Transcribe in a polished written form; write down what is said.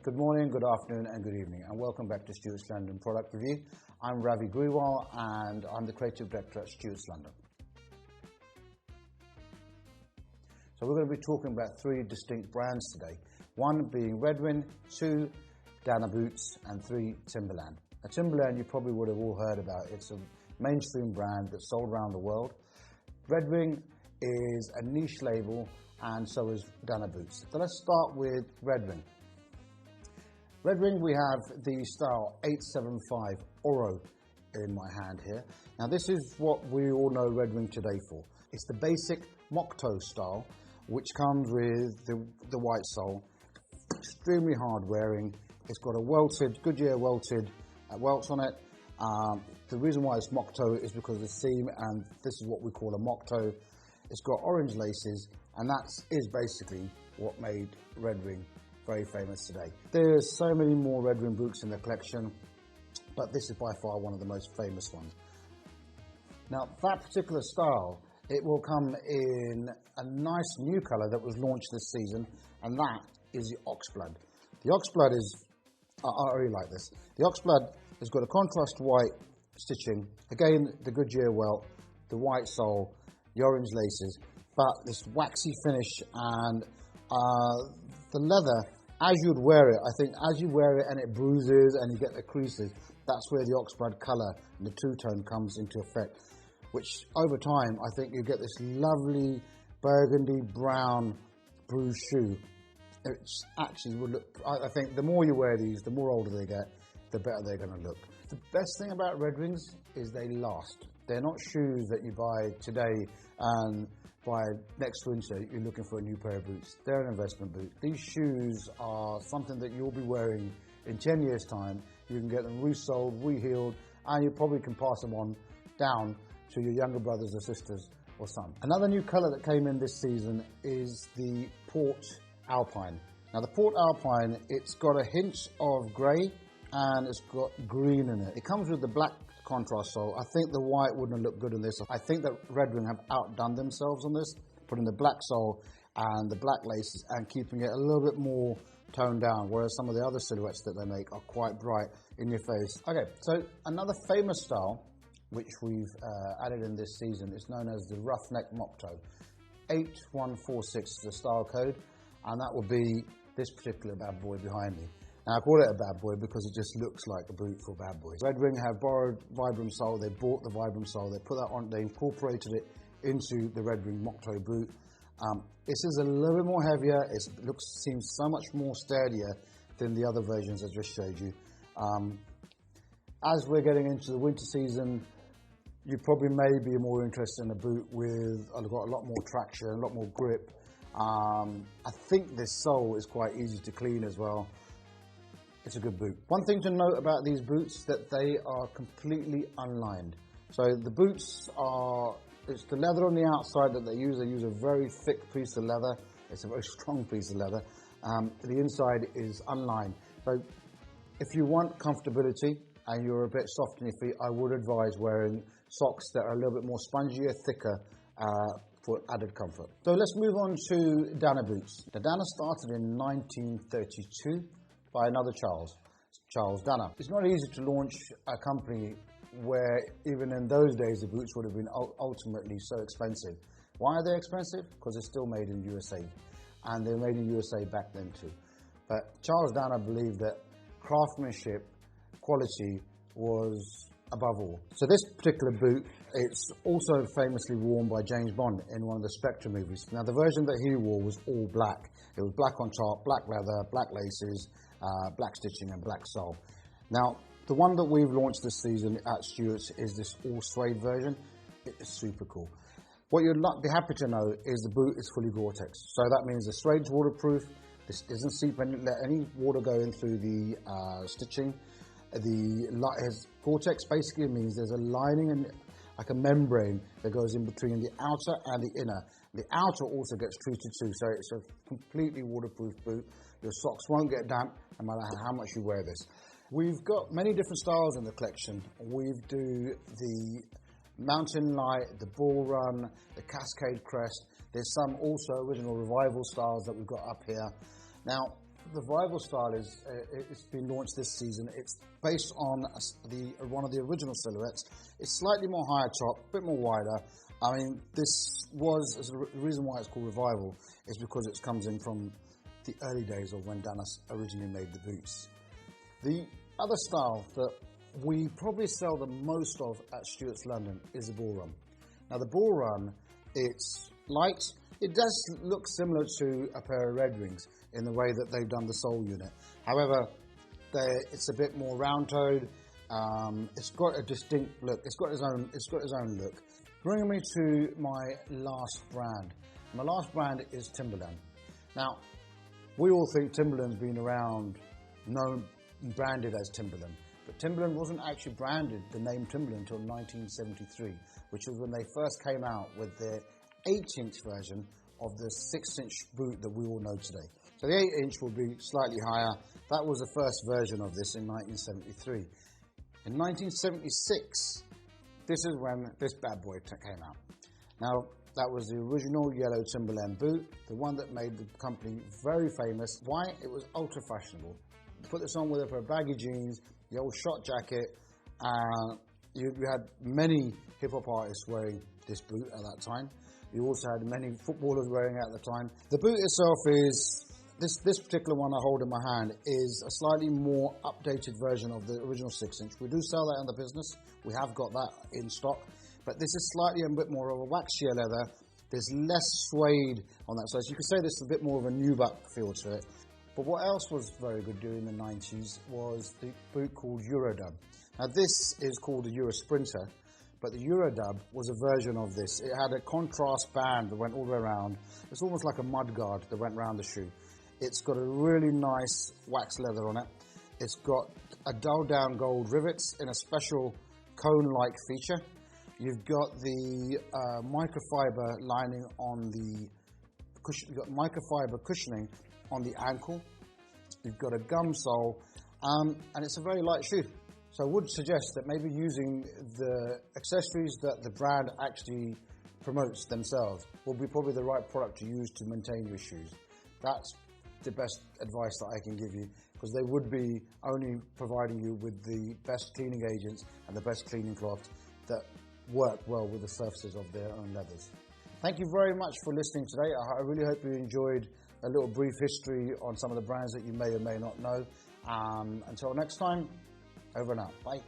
Good morning, good afternoon and good evening, and welcome back to Stuarts London Product Review. I'm Ravi and I'm the Creative Director at Stuarts London. So we're going to be talking about three distinct brands today. One being Redwing, two Dana Boots and three Timberland. Now, Timberland you probably would have all heard about. It's a mainstream brand that's sold around the world. Redwing is a niche label and so is Dana Boots. So let's start with Redwing. Redwing, we have the style 875 Oro in my hand here. Now this is what we all know Redwing today for. It's the basic mock toe style, which comes with the white sole, extremely hard wearing. It's got a welted, Goodyear welted welts on it. The reason why it's mock toe is because of the seam, and this is what we call a mock toe. It's got orange laces, and that is basically what made Redwing very famous today. There's so many more Redwing boots in the collection, but this is by far one of the most famous ones. Now that particular style, it will come in a nice new colour that was launched this season, and that is the Oxblood. The Oxblood is, I really like this. The Oxblood has got a contrast white stitching, again the Goodyear welt, the white sole, the orange laces, but this waxy finish and the leather, as you'd wear it, I think as you wear it and it bruises and you get the creases, that's where the Oxblood colour and the two-tone comes into effect, which over time I think you get this lovely burgundy brown bruised shoe. It's actually would look, I think the more you wear these, the more older they get, the better they're going to look. The best thing about Redwings is they last. They're not shoes that you buy today and by next winter you're looking for a new pair of boots. They're an investment boot. These shoes are something that you'll be wearing in 10 years time. You can get them resoled, rehealed, and you probably can pass them on down to your younger brothers or sisters or son. Another new colour that came in this season is the Port Alpine. Now the Port Alpine, it's got a hint of grey and it's got green in it. It comes with the black contrast sole. I think the white wouldn't have looked good in this. I think that Redwing have outdone themselves on this, putting the black sole and the black laces and keeping it a little bit more toned down, whereas some of the other silhouettes that they make are quite bright in your face. Okay, so another famous style which we've added in this season is known as the roughneck mock toe. 8146 is the style code, and that will be this particular bad boy behind me. Now I call it a bad boy because it just looks like a boot for bad boys. Redwing have borrowed Vibram sole, they bought the Vibram sole, they put that on, they incorporated it into the Redwing mock toe boot. This is a little bit more heavier, seems so much more sturdier than the other versions I just showed you. As we're getting into the winter season, you probably may be more interested in a boot with got a lot more traction, a lot more grip. I think this sole is quite easy to clean as well. It's a good boot. One thing to note about these boots that they are completely unlined. So the boots are, it's the leather on the outside that they use. They use a very thick piece of leather. It's a very strong piece of leather. The inside is unlined. So if you want comfortability and you're a bit soft on your feet, I would advise wearing socks that are a little bit more spongier, thicker, for added comfort. So let's move on to Dana Boots. The Dana started in 1932 by another Charles Dana. It's not easy to launch a company where even in those days the boots would have been ultimately so expensive. Why are they expensive? Because they're still made in USA, and they're made in USA back then too. But Charles Dana believed that craftsmanship, quality was above all. So this particular boot, it's also famously worn by James Bond in one of the Spectre movies. Now the version that he wore was all black. It was black on top, black leather, black laces, black stitching and black sole. Now the one that we've launched this season at Stuarts is this all suede version. It is super cool. What you'd be happy to know is the boot is fully Gore-Tex. So that means the suede's waterproof. This doesn't seep let any water go in through the stitching. The Gore-Tex basically means there's a lining and like a membrane that goes in between the outer and the inner. The outer also gets treated too, so it's a completely waterproof boot. Your socks won't get damp no matter how much you wear this. We've got many different styles in the collection. We do the Mountain Light, the Bull Run, the Cascade Crest. There's some also original revival styles that we've got up here. Now, the Rival style it's been launched this season. It's based on one of the original silhouettes. It's slightly more higher top, a bit more wider. I mean, the reason why it's called Revival is because it comes in from the early days of when Dana originally made the boots. The other style that we probably sell the most of at Stuarts London is the Ball Run. Now the Ball Run, it's light. It does look similar to a pair of Redwings in the way that they've done the sole unit. However, it's a bit more round-toed. It's got a distinct look. It's got its own look. Bringing me to my last brand. My last brand is Timberland. Now, we all think Timberland's been around, known and branded as Timberland. But Timberland wasn't actually branded the name Timberland until 1973, which was when they first came out with their 8-inch version of the 6-inch boot that we all know today. So the 8-inch will be slightly higher. That was the first version of this in 1973. In 1976, this is when this bad boy came out. Now, that was the original yellow Timberland boot, the one that made the company very famous. Why? It was ultra fashionable. Put this on with a pair of baggy jeans, the old shot jacket, you had many hip-hop artists wearing this boot at that time. You also had many footballers wearing it at the time. The boot itself is, this particular one I hold in my hand, is a slightly more updated version of the original 6-inch. We do sell that in the business. We have got that in stock. But this is slightly a bit more of a waxier leather. There's less suede on that side. So you could say this is a bit more of a nubuck feel to it. But what else was very good during the 90s was the boot called Eurodub. Now this is called a Euro Sprinter, but the Eurodub was a version of this. It had a contrast band that went all the way around. It's almost like a mud guard that went around the shoe. It's got a really nice wax leather on it. It's got a dull down gold rivets in a special cone-like feature. You've got the microfiber lining on the cushion. You've got microfiber cushioning on the ankle. You've got a gum sole, and it's a very light shoe. So I would suggest that maybe using the accessories that the brand actually promotes themselves will be probably the right product to use to maintain your shoes. That's the best advice that I can give you, because they would be only providing you with the best cleaning agents and the best cleaning cloths that work well with the surfaces of their own leathers. Thank you very much for listening today. I really hope you enjoyed a little brief history on some of the brands that you may or may not know. Until next time, over and out. Bye.